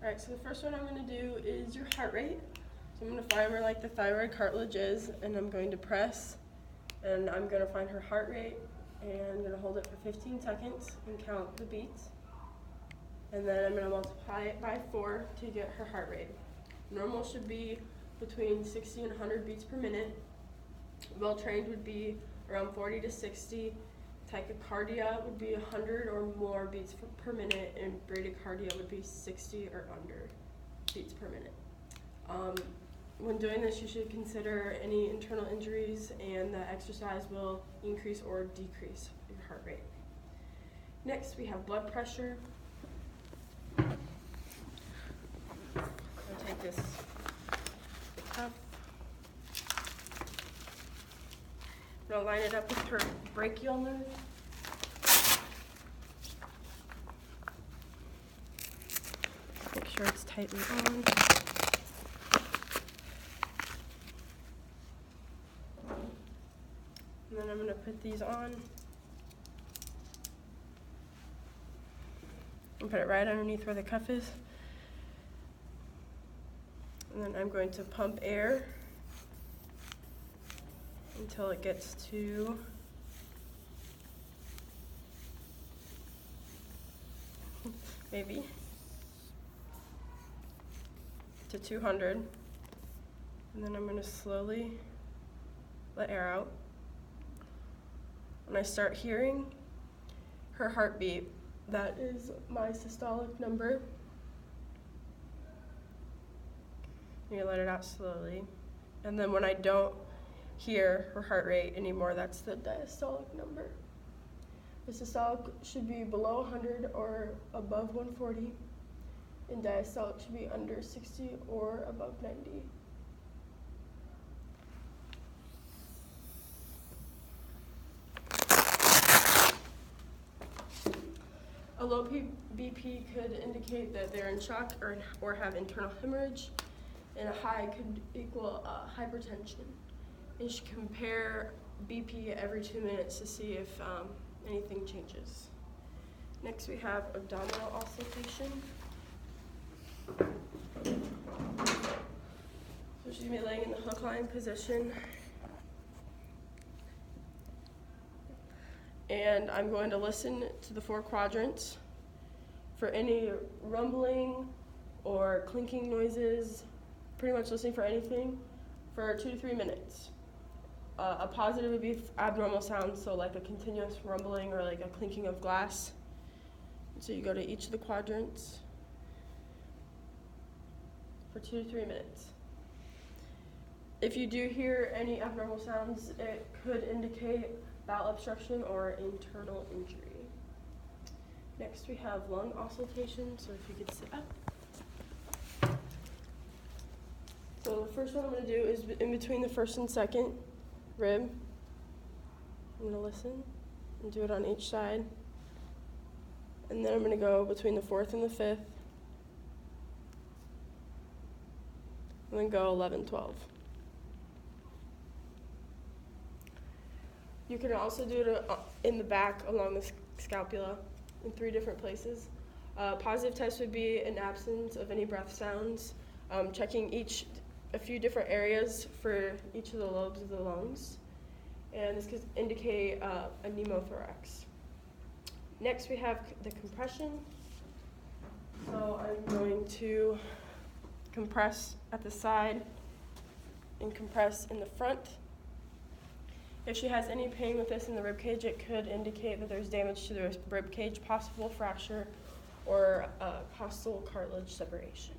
Alright, so the first one I'm going to do is your heart rate. So I'm going to find where like the thyroid cartilage is, and I'm going to press, and I'm going to find her heart rate, and I'm going to hold it for 15 seconds and count the beats. And then I'm going to multiply it by 4 to get her heart rate. Normal should be between 60 and 100 beats per minute. Well trained would be around 40 to 60. Tachycardia would be 100 or more beats per minute, and bradycardia would be 60 or under beats per minute. When doing this, you should consider any internal injuries, and that exercise will increase or decrease your heart rate. Next, we have blood pressure. I'm going to take this cup. I'm going to line it up with her brachial nerve. Make sure it's tightly on. And then I'm going to put these on and put it right underneath where the cuff is. And then I'm going to pump air until it gets to maybe to 200. And then I'm going to slowly let air out. When I start hearing her heartbeat, that is my systolic number. You let it out slowly. And then when I don't hear her heart rate anymore, that's the diastolic number. The systolic should be below 100 or above 140, and diastolic should be under 60 or above 90. A low BP could indicate that they're in shock or have internal hemorrhage, and a high could equal hypertension. You should compare BP every 2 minutes to see if anything changes. Next, we have abdominal auscultation. So she's going to be laying in the hook line position. And I'm going to listen to the 4 quadrants for any rumbling or clinking noises, pretty much listening for anything, for 2 to 3 minutes. A positive would be abnormal sounds, so like a continuous rumbling or like a clinking of glass. So you go to each of the quadrants for 2 to 3 minutes. If you do hear any abnormal sounds, it could indicate bowel obstruction or internal injury. Next, we have lung auscultation, so if you could sit up. So the first one I'm going to do is in between the first and second rib. I'm going to listen and do it on each side. And then I'm going to go between the 4th and the 5th. And then go 11, 12. You can also do it in the back along the scapula in 3 different places. Positive test would be an absence of any breath sounds, checking a few different areas for each of the lobes of the lungs. And this could indicate a pneumothorax. Next, we have the compression. So I'm going to compress at the side and compress in the front. If she has any pain with this in the rib cage, it could indicate that there's damage to the rib cage, possible fracture, or costal cartilage separation.